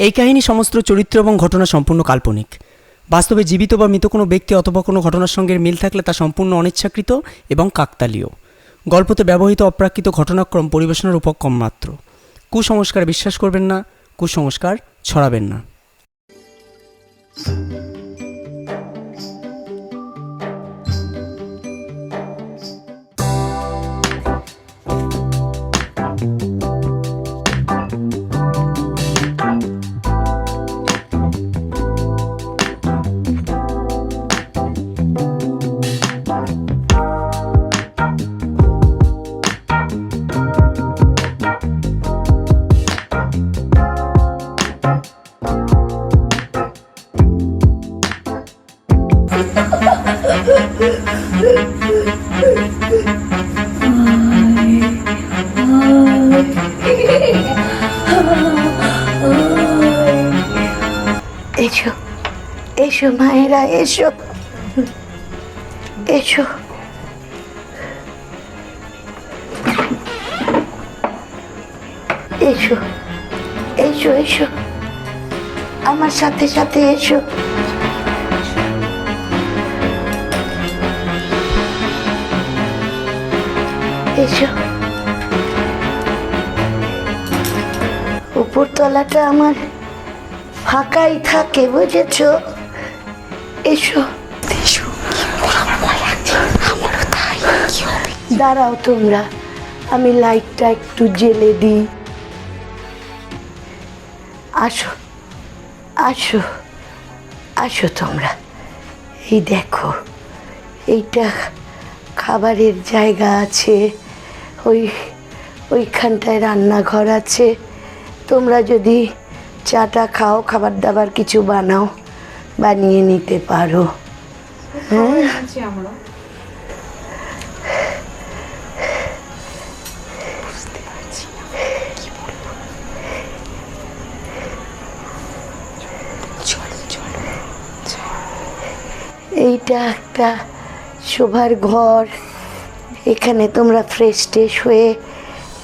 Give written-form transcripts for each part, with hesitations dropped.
এই কাহিনী সমস্ত চরিত্র এবং ঘটনা সম্পূর্ণ কাল্পনিক। বাস্তবে জীবিত বা মৃত কোনো ব্যক্তি অথবা কোনো ঘটনার সঙ্গে মিল থাকলে তা সম্পূর্ণ অনিচ্ছাকৃত এবং কাকতালীয়। গল্পতে ব্যবহৃত অপ্রাকৃত ঘটনাক্রম পরিবেশনার উপক্রম মাত্র। কুসংস্কারে বিশ্বাস করবেন না, কুসংস্কার ছড়াবেন না। এসো এসো মায়েরা, এসো এসো। এসো এসো এসো, আমার সাথে সাথে এসো। এসো। উপরতলাটা আমার ফাঁকাই থাকে, বুঝেছো? এসো এসো। দাঁড়াও তোমরা, আমি লাইটটা একটু জ্বেলে দিই। আসো আসো আসো তোমরা। এই দেখো, এইটা খাবারের জায়গা আছে, ওইখানটায় রান্নাঘর আছে। তোমরা যদি চাটা খাও, খাবার দাবার কিছু বানাও, বানিয়ে নিতে পারো। হ্যাঁ, এইটা একটা শোবার ঘর। এখানে তোমরা ফ্রেশ ট্রেশ হয়ে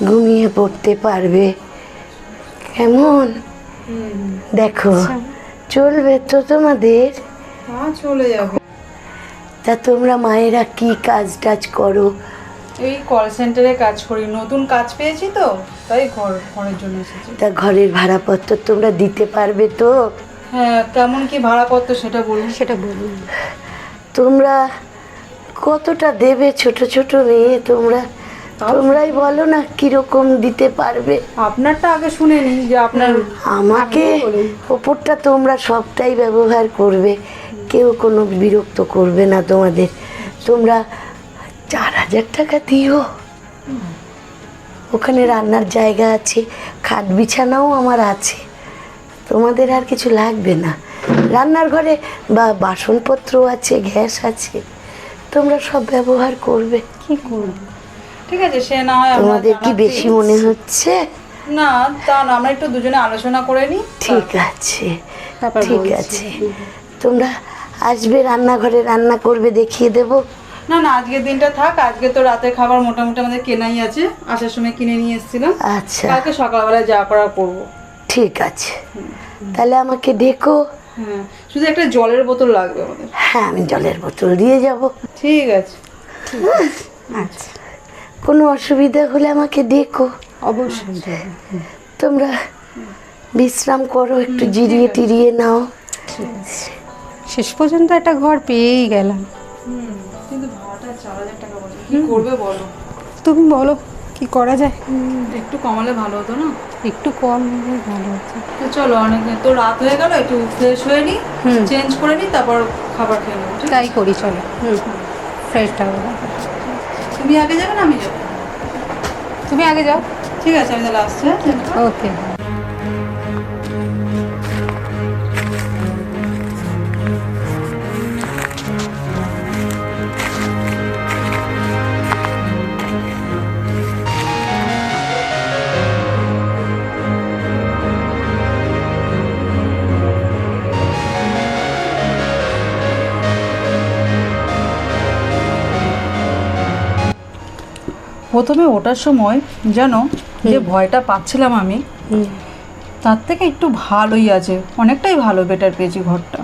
ঘুমিয়ে পড়তে পারবে। কেমন দেখো? চলবে তো তোমাদের? হ্যাঁ, চলে যাবে। তা তোমরা মায়েরা কি কাজ টাজ করো? এই কল সেন্টারে কাজ করি, নতুন কাজ পেয়েছি তো, তাই ঘরের জন্য এসেছি। তা ঘরের ভাড়াপত্র তোমরা দিতে পারবে তো? হ্যাঁ, কেমন কি ভাড়াপত্র সেটা বলুন। তোমরা কতটা দেবে? ছোট ছোট মেয়ে তোমরা, তোমরাই বলো না কিরকম দিতে পারবে। আপনারটা আগে শুনে নিন যে আপনার। আমাকে ওপরটা তোমরা সবটাই ব্যবহার করবে, কেউ কোনো বিরক্ত করবে না তোমাদের। তোমরা 4,000 টাকা দিও। ওখানে রান্নার জায়গা আছে, খাট বিছানাও আমার আছে। তোমাদের আর কিছু লাগবে না। রান্নার ঘরে বাসনপত্র আছে, গ্যাস আছে, তোমরা সব ব্যবহার করবে। কি করব? ঠিক আছে, সে না হয়। তোমাদের কি বেশি মনে হচ্ছে? না, তা না, আমরা একটু দুজনে আলোচনা করে নিই। ঠিক আছে ঠিক আছে, তোমরা আসবে, রান্নাঘরে রান্না করবে, দেখিয়ে দেবো। না না, আজকের দিনটা থাক। আজকে তো রাতের খাবার মোটামুটি আমাদের কেনাই আছে, আসার সময় কিনে নিয়ে এসেছিলাম। আচ্ছা, কালকে সকালবেলায় যা করা করবো। ঠিক আছে, তাহলে আমাকে ডেকো। হ্যাঁ, শুধু একটা জলের বোতল লাগবে আমাদের। হ্যাঁ, আমি জলের বোতল দিয়ে যাব। ঠিক আছে। আচ্ছা, কোনো অসুবিধা হলে আমাকে ডেকো। অবশ্যই। তোমরা বিশ্রাম করো, একটু জিরিয়ে টিরিয়ে নাও। শেষ পর্যন্ত একটা ঘর পেয়েই গেলাম। কিন্তু ভাড়াটা 4,000 টাকা বলে, কি করবে বলো? তুমি বলো কি করা যায়? একটু কমালে ভালো হতো না? একটু কম হলে ভালো হতো। তো চলো, অনেক তো রাত হয়ে গেল, একটু ফ্রেশ হয়ে নিই, চেঞ্জ করে নিই, তারপর খাবার খেয়ে নেবো। ঠিক আছে? তাই করি, চলো। ফ্রেশটা হবে। তুমি আগে যাবে না আমি যাবো? তুমি আগে যাও। ঠিক আছে, আমি তাহলে আসছি। ওকে। প্রথমে ওঠার সময় যেন যে ভয়টা পাচ্ছিলাম আমি, তার থেকে একটু ভালোই আছে, অনেকটাই ভালো, বেটার পেয়েছি ঘরটা।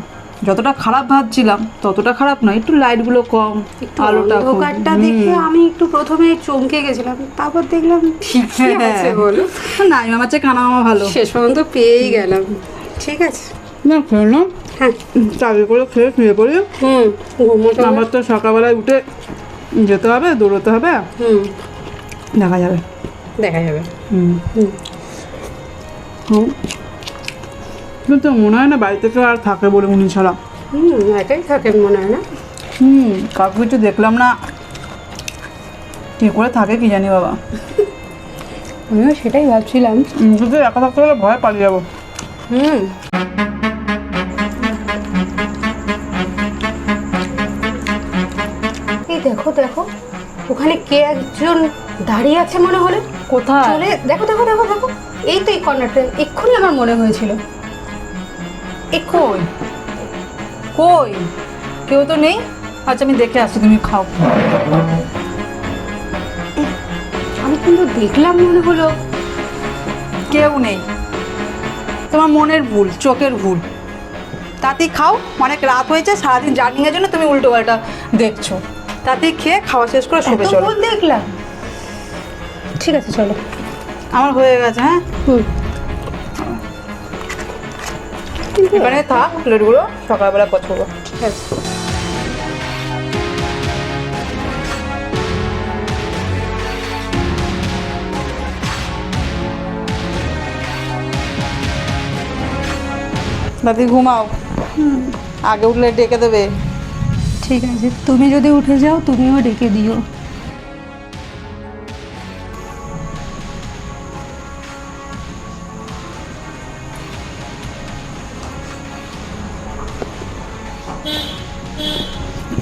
যতটা খারাপ ভাবছিলাম ততটা খারাপ নয়, একটু লাইটগুলো কম, আলোটা কম। অন্ধকারটা দেখে আমি একটু প্রথমে চমকে গেছিলাম, তারপর দেখলাম ঠিকই আছে বলো। না আমার চেয়ে কানা মামা ভালো। শেষ পর্যন্ত পেয়েই গেলাম। ঠিক আছে, না খেয়ে নাও, হ্যাঁ। চাবি করে খেয়ে শুয়ে পড়ি। ঘুমোতে হবে। আমার তো সকালবেলায় উঠে যেতে হবে, দৌড়োতে হবে, দেখা যাবে। দেখা যাবে। কিন্তু মনে হয় না বাড়িতে কেউ আর থাকে বলে উনি ছাড়া। একাই থাকেন মনে হয় না। কাউকে কিছু দেখলাম না, কি করে থাকে কি জানি বাবা। আমিও সেটাই ভাবছিলাম। শুধু একা থাকতে হলে ভয় পালিয়ে যাবো। এই দেখো দেখো, ওখানে কে একজন দাঁড়িয়ে আছে মনে হলো। কোথায়? চলে দেখো দেখো দেখো দেখো, এই তো এই কর্নারটা, এক্ষুনি আমার মনে হয়েছিল। কই কই কেউ তো নেই। আচ্ছা আমি দেখে আসছি, তুমি খাও। আমি কিন্তু দেখলাম মনে হলো। কেউ নেই, তোমার মনের ভুল, চোখের ভুল। তাতেই খাও, অনেক রাত হয়েছে, সারাদিন জার্নিংয়ের জন্য তুমি উল্টো পাল্টা দেখছো। তাতেই খেয়ে খাওয়া শেষ করে শুবে এত চলো। ভুল দেখলাম। ঠিক আছে চলো। আমার হয়ে গেছে। হ্যাঁ এখানে থাক, প্লেটগুলো সকালবেলা পছবো। ঠিক আছে। দাদি ঘুমাও, আগে উঠলে ডেকে দেবে। ঠিক আছে, তুমি যদি উঠে যাও তুমিও ডেকে দিও।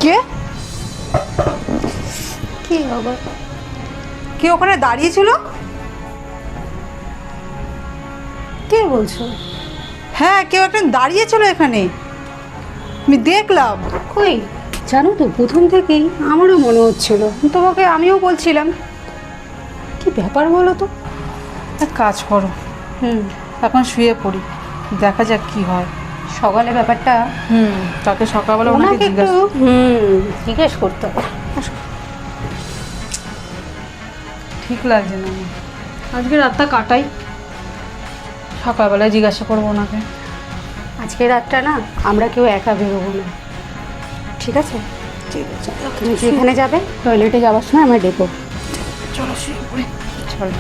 কে কি হবে? কে ওখানে দাঁড়িয়ে ছিল? কে বলছো? হ্যাঁ কেউ একজন দাঁড়িয়ে ছিল এখানে, আমি দেখলাম। কই, জানো তো প্রথম থেকেই আমারও মনে হচ্ছিল, তোমাকে আমিও বলছিলাম। কি ব্যাপার বলো তো? এক কাজ করো, এখন শুয়ে পড়ি, দেখা যাক কি হয়। সকালে ব্যাপারটা তাকে সকালবেলা ওনাকে ওনাকে একটু জিজ্ঞেস করতে হবে। ঠিক লাগছে না আমার। আজকে রাতটা কাটাই, সকালবেলায় জিজ্ঞাসা করবো ওনাকে। আজকে রাতটা না আমরা কেউ একা বেরোবো না, ঠিক আছে? ঠিক আছে, তুমি যেখানে যাবে টয়লেটে যাওয়ার সময় আমার ডেকো। চলো শুয়ে পড়ি। চলো।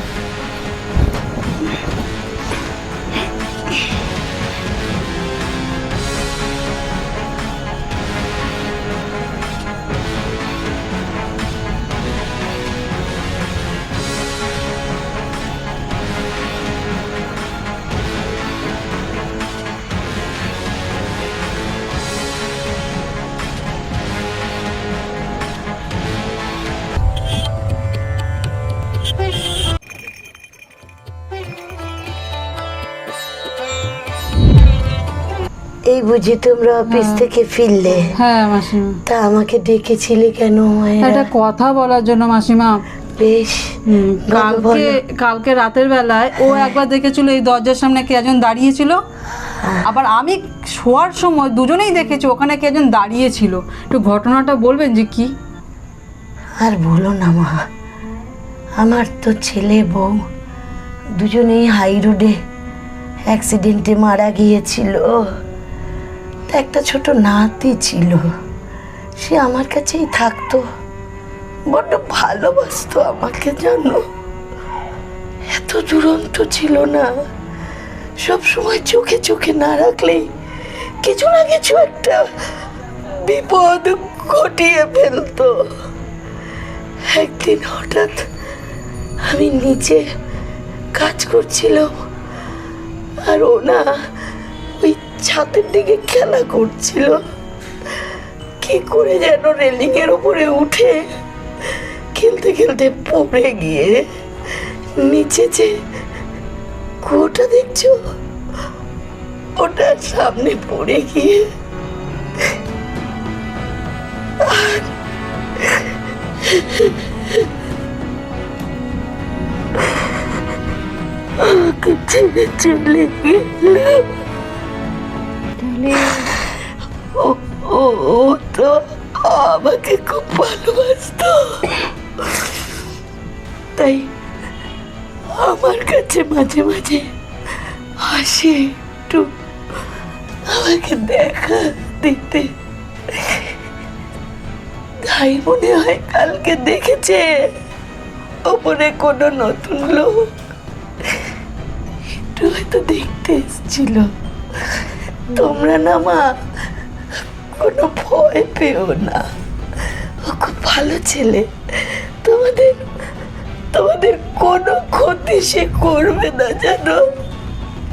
এই বুঝি তোমরা অফিস থেকে ফিরলে? হ্যাঁ মাসিমা। তা আমাকে ডেকেছিলে কেন মায়েরা? একটা কথা বলার জন্য মাসিমা। বেশ, কালকে কালকে রাতের বেলায় ও একবার দেখেছিল এই দরজার সামনে কে একজন দাঁড়িয়েছিল, আবার আমি শোয়ার সময় দুজনেই দেখেছি ওখানে কে একজন দাঁড়িয়েছিল। একটু ঘটনাটা বলবেন যে কি? আর বলো না মা, আমার তো ছেলে বউ দুজনেই হাই রোডে অ্যাক্সিডেন্টে মারা গিয়েছিল। তা একটা ছোট নাতি ছিল, সে আমার কাছেই থাকতো, বড্ড ভালোবাসতো আমাকে, জানো। এত দুরন্ত ছিল না, সব সময় চোখে চোখে না রাখলেই কিছু না কিছু একটা বিপদ ঘটিয়ে ফেলতো। একদিন হঠাৎ আমি নিচে কাজ করছিলাম, আর ও না ওই ছাদের দিকে খেলা করছিল, কি করে যেন রেলিং এর উপরে উঠে খেলতে খেলতে পড়ে গিয়ে নিচে যে কুয়োটা দেখছো ওটার সামনে পড়ে গিয়ে আমাকে ছেড়ে করে চলে গেল। তাহলে ও ও ও তো আমাকে খুব ভালোবাসতো, তাই আমার কাছে মাঝে মাঝে আসে একটু আমাকে দেখা দিতে। তাই মনে হয় কালকে দেখেছে ওপরে কোনো নতুন লোক একটু হয়তো দেখতে এসেছিল। তোমরা না মা কোনো ভয় পেও না, ও খুব ভালো ছেলে, তোমাদের তোমাদের কোনো ক্ষতি সে করবে না, জানো,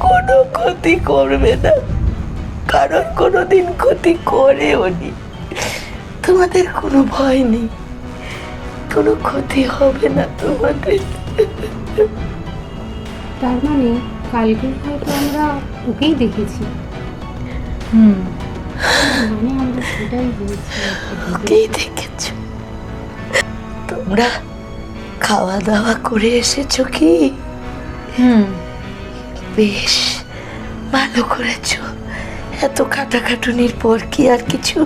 কোনো ক্ষতি করবে না, কারণ কোনোদিন ক্ষতি করেও নি। তোমাদের কোনো ভয় নেই, কোনো ক্ষতি হবে না তোমাদের। তার মানে কালকে হয়তো আমরা ওকেই দেখেছি। মানে আমরা সেটাই বলছি। ওকেই দেখেছ। তোমরা খাওয়া দাওয়া করে এসেছো কি? বেশ ভালো করেছো। এত খাটাখাটুনির পর কি আর কিছু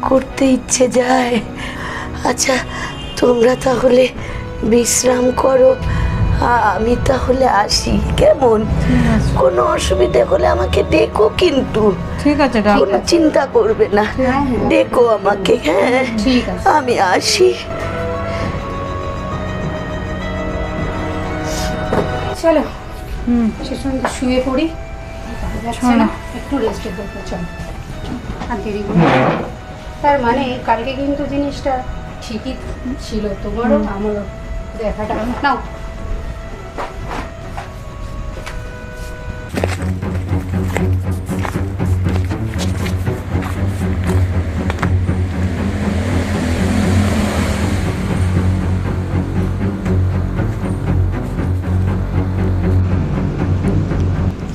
করতে ইচ্ছে যায়? আচ্ছা, তোমরা তাহলে বিশ্রাম করো, আমি তাহলে আসি, কেমন? কোনো অসুবিধে হলে আমাকে ডেকো কিন্তু, ঠিক আছে কোনো ডাক্তার। চিন্তা করবে না, হ্যাঁ, হ্যাঁ। ডেকো আমাকে। হ্যাঁ ঠিক আছে। আমি আসি। চলো সে সঙ্গে শুয়ে পড়ি। যাচ্ছে না, একটু রেস্টের দরকার। চলো আর দেরি করো না। তার মানে কালকে কিন্তু জিনিসটা ঠিকই ছিল, তোমারও আমারও দেখাটা। নাও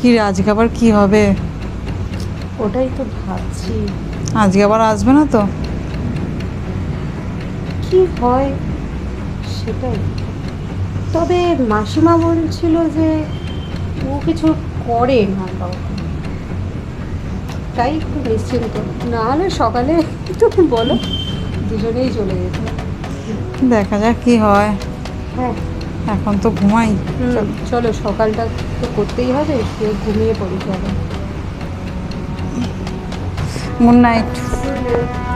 কি রে, আজকে আবার কি হবে? ওটাই তো ভাবছি আজকে আবার আসবে না তো? কি হয় সেটাই। তবে মাসিমা বলছিল যে ও কিছু করে না কাউকে, তাই একটু নিশ্চিন্ত। না হলে সকালে তুমি বলো দুজনেই চলে যেত। দেখা যাক কি হয়। হ্যাঁ এখন তো ঘুমাই। চলো, সকালটা তো করতেই হবে, শুয়ে ঘুমিয়ে পড়ি। চলো, গুড নাইট। Good night.